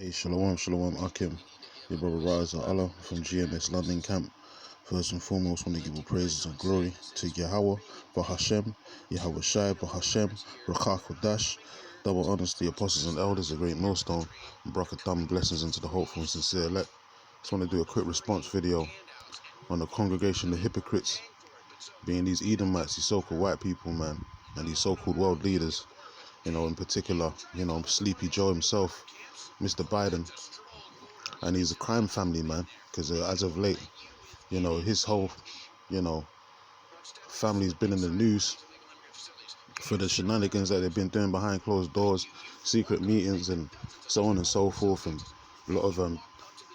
Hey, Shalom, Shalom, Akim, your brother Raza Allah from GMS London Camp. First and foremost, want to give all praises and glory to Yahweh, Bahashem, Yahweh Shai, Bahashem, Rakah Kodash. Double honors to the apostles and elders, a great millstone, and Brakatham blessings into the hopeful and sincere elect. Just want to do a quick response video on the congregation of hypocrites, being these Edomites, these so-called white people, man, and these so-called world leaders, in particular, Sleepy Joe himself, Mr. Biden. And he's a crime family, man, because as of late, his whole, you know, family's been in the news for the shenanigans that they've been doing behind closed doors, secret meetings and so on and so forth, and a lot of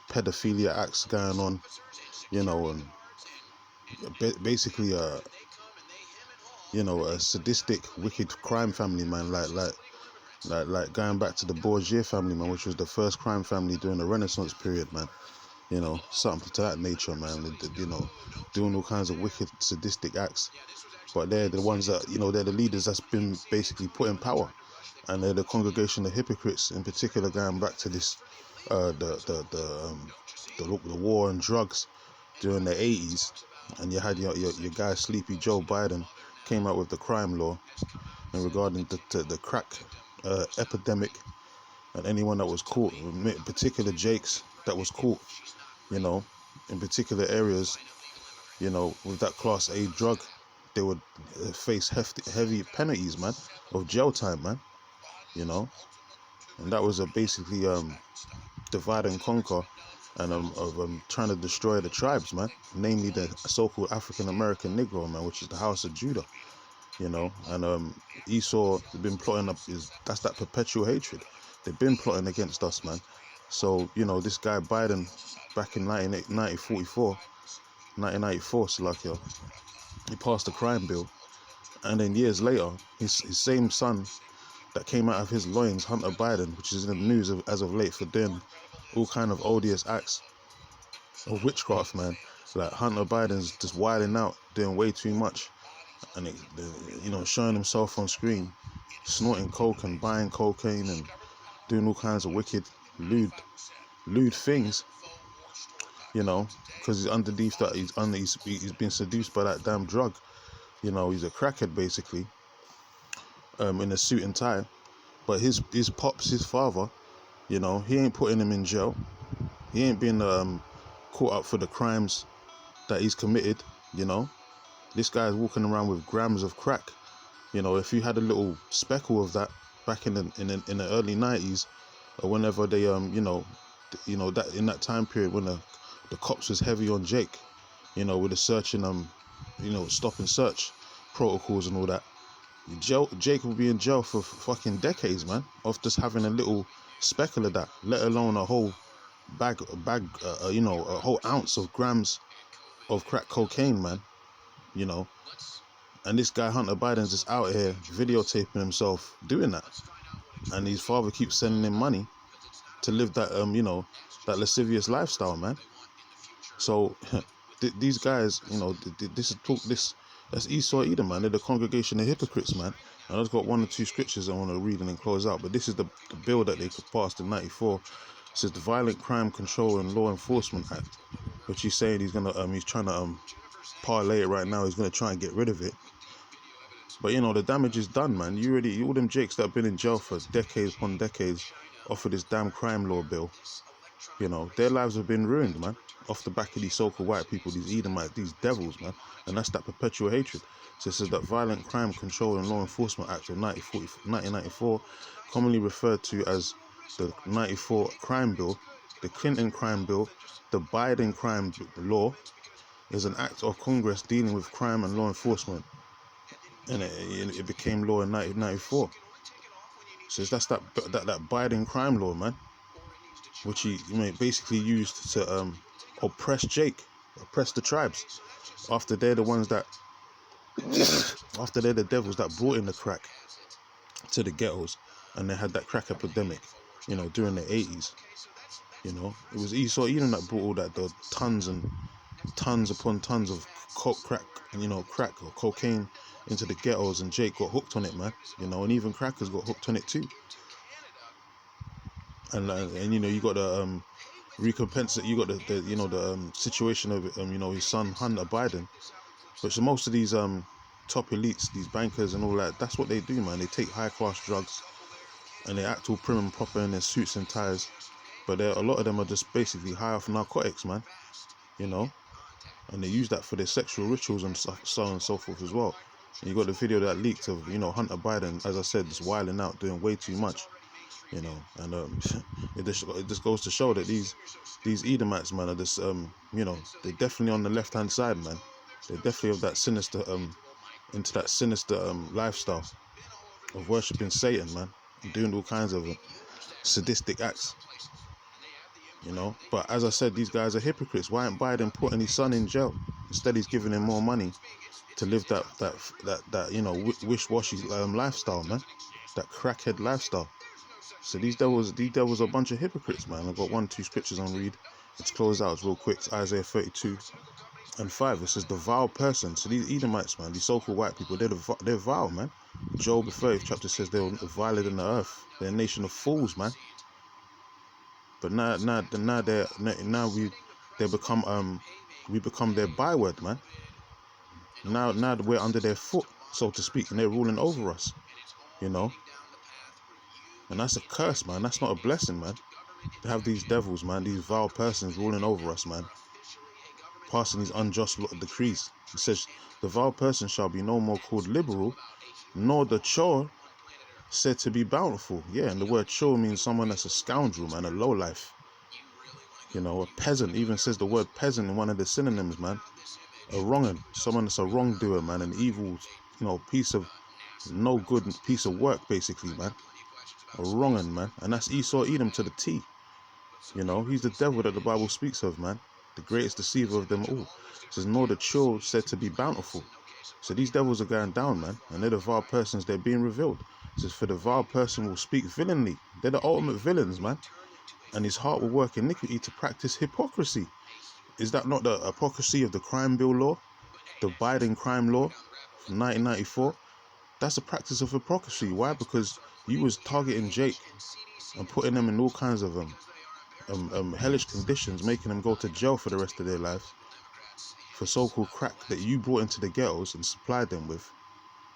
pedophilia acts going on, and basically a sadistic, wicked crime family, man, like going back to the Borgia family, man, which was the first crime family during the Renaissance period, man. Something to that nature, man. Doing all kinds of wicked, sadistic acts. But they're the ones that, they're the leaders that's been basically put in power. And they're the congregation of hypocrites, in particular, going back to this, the war on drugs during the 80s. And you had your guy, Sleepy Joe Biden, came out with the crime law and regarding the crack epidemic, and anyone that was caught, in particular Jakes that was caught, in particular areas, with that class A drug, they would face heavy penalties, man, of jail time, man, and that was basically divide and conquer, and of trying to destroy the tribes, man, namely the so-called African American Negro, man, which is the House of Judah, and Esau has been plotting that's that perpetual hatred. They've been plotting against us, man. So, this guy Biden, back in 1994, Salakia, he passed a crime bill. And then years later, his same son that came out of his loins, Hunter Biden, which is in the news as of late for doing all kind of odious acts of witchcraft, man. Like Hunter Biden's just wilding out, doing way too much. And, showing himself on screen, snorting coke and buying cocaine and doing all kinds of wicked, lewd things, because he's underneath that, he's been seduced by that damn drug. He's a crackhead, basically, in a suit and tie. But his pops, his father, he ain't putting him in jail. He ain't been caught up for the crimes that he's committed, This guy's walking around with grams of crack. If you had a little speckle of that back in the early 90s, or whenever they that in that time period when the cops was heavy on Jake, with the searching stop and search protocols and all that, Jake will be in jail for fucking decades, man, of just having a little speckle of that, let alone a whole bag, a whole ounce of grams of crack cocaine, man. And this guy Hunter Biden's just out here videotaping himself doing that, and his father keeps sending him money to live that that lascivious lifestyle, man. So these guys, that's Esau Edom, man. They're the congregation of hypocrites, man. And I've got one or two scriptures I want to read and then close out. But this is the bill that they passed in '94. It says the Violent Crime Control and Law Enforcement Act, which he's saying he's trying to parlay it right now. He's gonna try and get rid of it. But the damage is done, man. All them jakes that have been in jail for decades upon decades off of this damn crime law bill, their lives have been ruined, man, off the back of these so-called white people, these Edomites, these devils, man. And that's that perpetual hatred. So it says that Violent Crime Control and Law Enforcement Act of 1994, commonly referred to as the 94 Crime Bill, the Clinton Crime Bill, the Biden Crime Law, is an act of Congress dealing with crime and law enforcement. And it became law in 1994. So that's that Biden crime law, man, which he basically used to oppress the tribes, after they're the ones that, after they're the devils that brought in the crack to the ghettos, and they had that crack epidemic, during the 80s. It was Esau Edom that brought all that, the tons and tons upon tons of crack or cocaine into the ghettos, and Jake got hooked on it, man, and even crackers got hooked on it too. and you know, you got the recompense, you got the you know, the situation of you know, his son Hunter Biden. But so most of these top elites, these bankers and all that, that's what they do, man. They take high class drugs and they act all prim and proper in their suits and ties, but a lot of them are just basically high off narcotics, man. You know, and they use that for their sexual rituals and so on and so forth as well. And you got the video that leaked of, you know, Hunter Biden, as I said, just wilding out, doing way too much, you know. And it just goes to show that these Edomites, man, are just you know, they're definitely on the left hand side, man. They're definitely of that sinister into that sinister lifestyle of worshiping Satan, man, and doing all kinds of sadistic acts, you know. But as I said, these guys are hypocrites. Why ain't Biden putting his son in jail? Instead, he's giving him more money to live that you know, wish-washy lifestyle, man. That crackhead lifestyle. So these devils are a bunch of hypocrites, man. I've got 2 scriptures on read. Let's close out real quick. It's Isaiah 32:5. It says the vile person. So these Edomites, man, these so-called white people, they're vile, man. Job the 30th chapter says they're viler than the earth. They're a nation of fools, man. But now they become we become their byword, man. Now we're under their foot, so to speak, and they're ruling over us, you know. And that's a curse, man. That's not a blessing, man. To have these devils, man, these vile persons ruling over us, man, passing these unjust decrees. It says the vile person shall be no more called liberal, nor the chore said to be bountiful. Yeah, and the word chore means someone that's a scoundrel, man, a lowlife. You know, a peasant. Even says the word peasant in one of the synonyms, man. A wrong'un, someone that's a wrongdoer, man, an evil, you know, piece of no good piece of work, basically, man. A wrong'un, man. And that's Esau Edom to the T. You know, he's the devil that the Bible speaks of, man. The greatest deceiver of them all. It says, nor the chore said to be bountiful. So these devils are going down, man. And they're the vile persons, they're being revealed. It says, for the vile person will speak villainly. They're the ultimate villains, man. And his heart will work iniquity to practice hypocrisy. Is that not the hypocrisy of the crime bill law? The Biden crime law from 1994? That's a practice of hypocrisy. Why? Because you was targeting Jake and putting them in all kinds of hellish conditions, making them go to jail for the rest of their lives for so-called crack that you brought into the ghettos and supplied them with,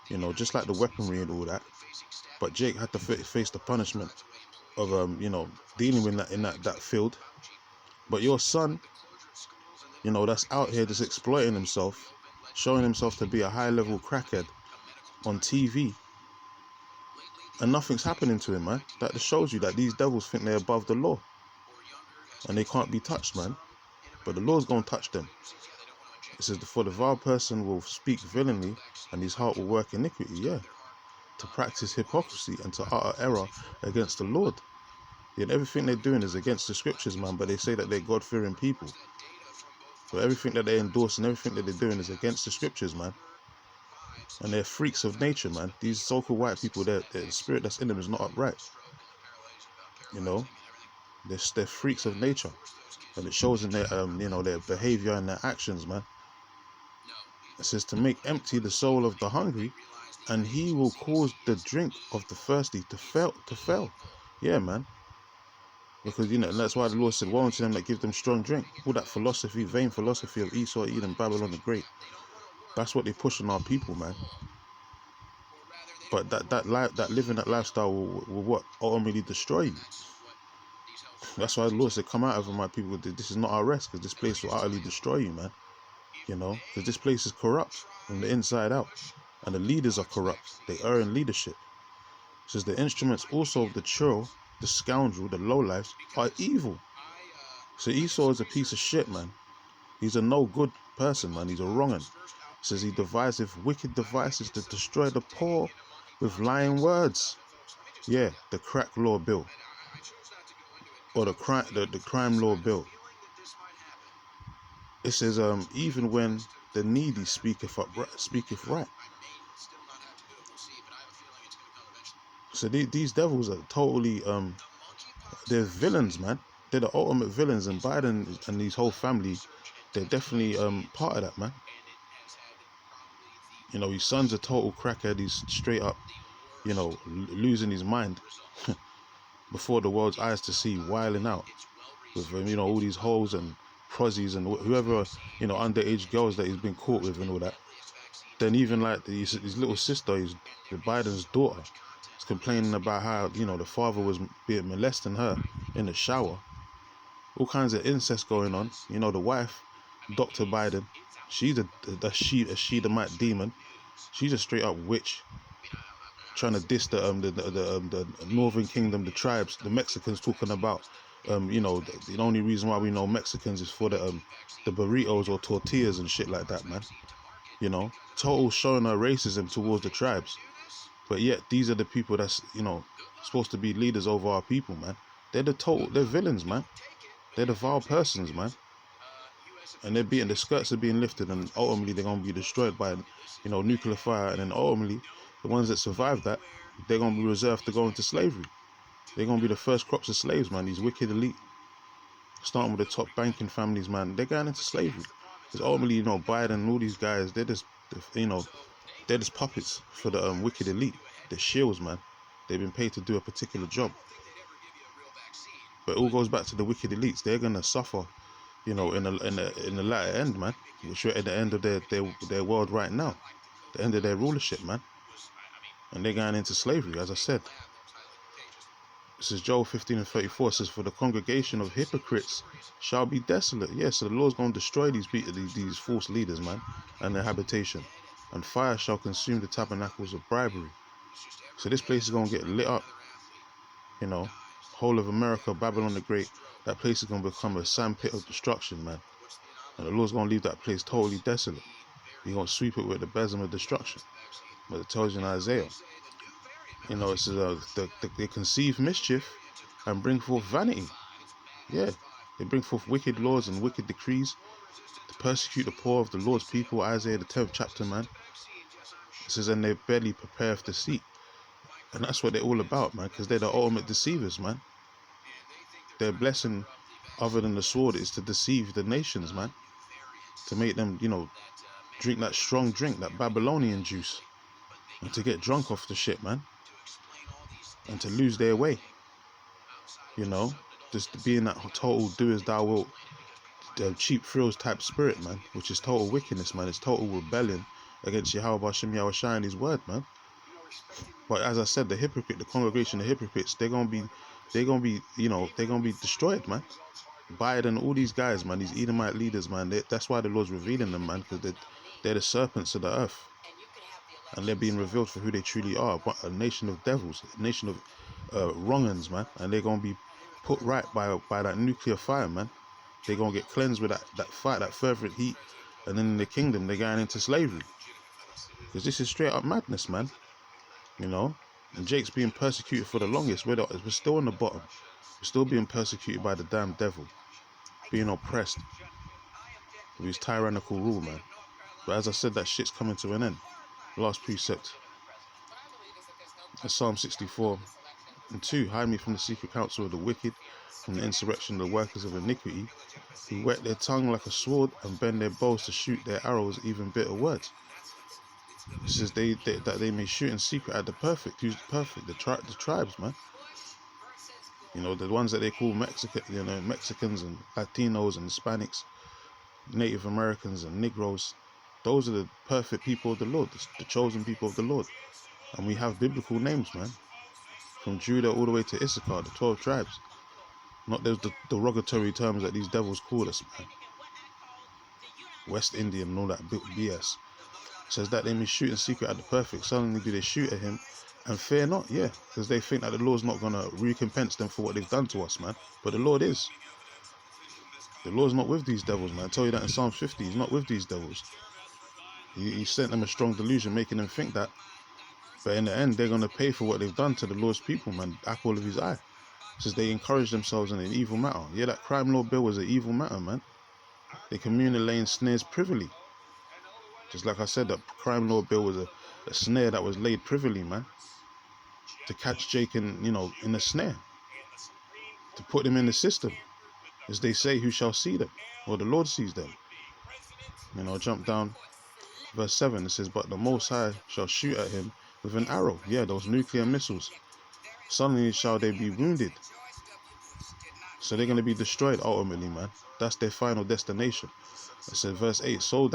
you know, just like the weaponry and all that. But Jake had to face the punishment of you know, dealing with that in that field. But your son, you know, that's out here just exploiting himself, showing himself to be a high-level crackhead on TV, and nothing's happening to him, man. That just shows you that these devils think they're above the law and they can't be touched, man. But the law's gonna touch them. It says, for the vile person will speak villainy and his heart will work iniquity, yeah, to practice hypocrisy and to utter error against the Lord. Yet everything they're doing is against the scriptures, man, but they say that they're God-fearing people. But everything that they endorse and everything that they're doing is against the scriptures, man. And they're freaks of nature, man. These so-called white people, the spirit that's in them is not upright. You know, they're freaks of nature, and it shows in their you know, their behavior and their actions, man. It says to make empty the soul of the hungry, and he will cause the drink of the thirsty to fail. Yeah, man. Because, you know, and that's why the Lord said, woe unto them that give them strong drink. All that philosophy, vain philosophy of Esau, Edom, Babylon the Great. That's what they push on our people, man. But that living that lifestyle will what? Ultimately destroy you. That's why the Lord said, come out of it, my people. This is not our rest, because this place will utterly destroy you, man. You know, because this place is corrupt from the inside out. And the leaders are corrupt. They err in leadership. It says the instruments also of the churl, the scoundrel, the lowlifes, are evil. So Esau is a piece of shit, man. He's a no good person, man. He's a wrong'un. It says he deviseth wicked devices to destroy the poor with lying words. Yeah, the crack law bill. Or the crime law bill. It says, even when the needy speaketh right. So these devils are totally, they're villains, man. They're the ultimate villains, and Biden and his whole family, they're definitely part of that, man. You know, his son's a total crackhead. He's straight up, you know, losing his mind. before the world's eyes to see, wilding out with all these hoes and prozzies and whoever, underage girls that he's been caught with and all that. Then even like his little sister, Biden's daughter, is complaining about how the father was being molesting her in the shower. All kinds of incest going on. The wife, Dr. Biden, she's a Shedemite demon. She's a straight up witch, trying to diss the Northern Kingdom, the tribes, the Mexicans, talking about the only reason why we know Mexicans is for the burritos or tortillas and shit like that, man. Total showing her racism towards the tribes. But yet these are the people that's supposed to be leaders over our people, man. They're villains, man. They're the vile persons, man. And the skirts are being lifted, and ultimately they're gonna be destroyed by nuclear fire, and then ultimately the ones that survive that, they're gonna be reserved to go into slavery. They're gonna be the first crops of slaves, man. These wicked elite, starting with the top banking families, man, they're going into slavery. Because ultimately, Biden and all these guys, they're just puppets for the wicked elite. They're shills, man. They've been paid to do a particular job. But it all goes back to the wicked elites. They're gonna suffer, in the latter end, man. Which are at the end of their world right now, the end of their rulership, man. And they're going into slavery, as I said. This is Joel 15:34. It says, "For the congregation of hypocrites shall be desolate." Yeah, so the Lord's going to destroy these false leaders, man, and their habitation. "And fire shall consume the tabernacles of bribery." So this place is going to get lit up. Whole of America, Babylon the Great, that place is going to become a sandpit of destruction, man. And the Lord's going to leave that place totally desolate. He's going to sweep it with the besom of destruction. But it tells you in Isaiah. It says they conceive mischief and bring forth vanity. Yeah, they bring forth wicked laws and wicked decrees to persecute the poor of the Lord's people. Isaiah the 10th chapter, man. It says, "And their belly prepareth deceit." And that's what they're all about, man, because they're the ultimate deceivers, man. Their blessing, other than the sword, is to deceive the nations, man. To make them, drink that strong drink, that Babylonian juice. And to get drunk off the shit, man. And to lose their way. Just to be in that total do as thou wilt, cheap thrills type spirit, man. Which is total wickedness, man. It's total rebellion against Yahweh Hashem Yahushua and his word, man. But as I said, the congregation of hypocrites, they're gonna be destroyed, man. Biden, all these guys, man, these Edomite leaders, man. That's why the Lord's revealing them, man, because they're the serpents of the earth, and they're being revealed for who they truly are. But a nation of devils, a nation of wrong-uns, man, and they're gonna be put right by that nuclear fire, man. They're gonna get cleansed with that fire, that fervent heat, and then in the kingdom they're going into slavery. Because this is straight up madness, man. And Jake's being persecuted for the longest. We're still on the bottom. We're still being persecuted by the damn devil, being oppressed with his tyrannical rule, man. But as I said, that shit's coming to an end. Last precept, Psalm 64:2. "Hide me from the secret counsel of the wicked, from the insurrection of the workers of iniquity, who whet their tongue like a sword and bend their bows to shoot their arrows, even bitter words." It says that they may shoot in secret at the perfect. Who's the perfect? The tribes, man. The ones that they call Mexicans and Latinos and Hispanics, Native Americans and Negroes. Those are the perfect people of the Lord, the chosen people of the Lord. And we have biblical names, man. From Judah all the way to Issachar, the 12 tribes. Not those derogatory terms that these devils call us, man. West Indian and all that BS. Says that they may shoot in secret at the perfect. Suddenly do they shoot at him and fear not. Yeah, because they think that the Lord's not going to recompense them for what they've done to us, man. But the Lord is. The Lord's not with these devils, man. I tell you that in Psalm 50. He's not with these devils. He sent them a strong delusion, making them think that. But in the end, they're going to pay for what they've done to the Lord's people, man. Apple of his eye. Says they encourage themselves in an evil matter. Yeah, that crime law bill was an evil matter, man. They communally laying snares privily. Just like I said, that crime law bill was a snare that was laid privily, man. To catch Jake in a snare. To put him in the system. As they say, who shall see them? Or the Lord sees them. Jump down. Verse 7, it says, "But the Most High shall shoot at him with an arrow." Yeah, those nuclear missiles. suddenly shall they be wounded. So they're going to be destroyed ultimately, man. That's their final destination. It says verse 8, so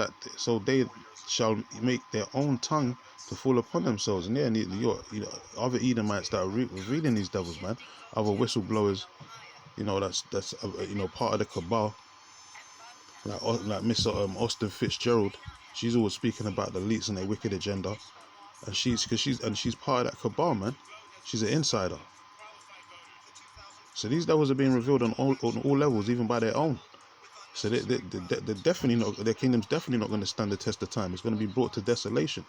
they shall make their own tongue to fall upon themselves. And yeah, other Edomites that are reading these devils, man, other whistleblowers, that's part of the cabal, like Mr. Austin Fitzgerald. She's always speaking about the elites and their wicked agenda, and she's part of that cabal, man. She's an insider. So these devils are being revealed on all levels, even by their own. So they're definitely not, their kingdom's definitely not going to stand the test of time. It's going to be brought to desolation.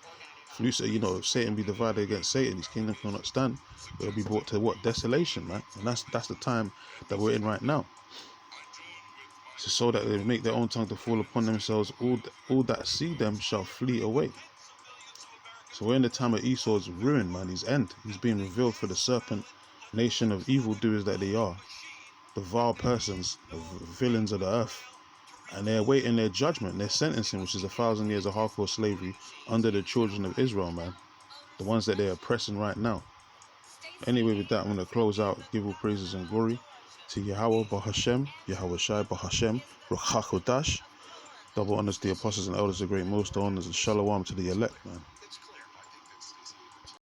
If Satan be divided against Satan, his kingdom cannot stand. It'll be brought to what? Desolation, man. And that's the time that we're in right now. So that they make their own tongue to fall upon themselves, all that see them shall flee away. So we're in the time of Esau's ruin, man, his end. He's being revealed for the serpent nation of evildoers that they are. The vile persons, the villains of the earth. And they're awaiting their judgment, their sentencing, which is 1,000 years of hardcore slavery under the children of Israel, man. The ones that they're oppressing right now. Anyway, with that, I'm going to close out. Give all praises and glory to Yahweh Bahashem, Yahweh Shai Bahashem, Ruach HaKodesh. Double honors to the apostles and elders, the great most honors, and shalom to the elect, man.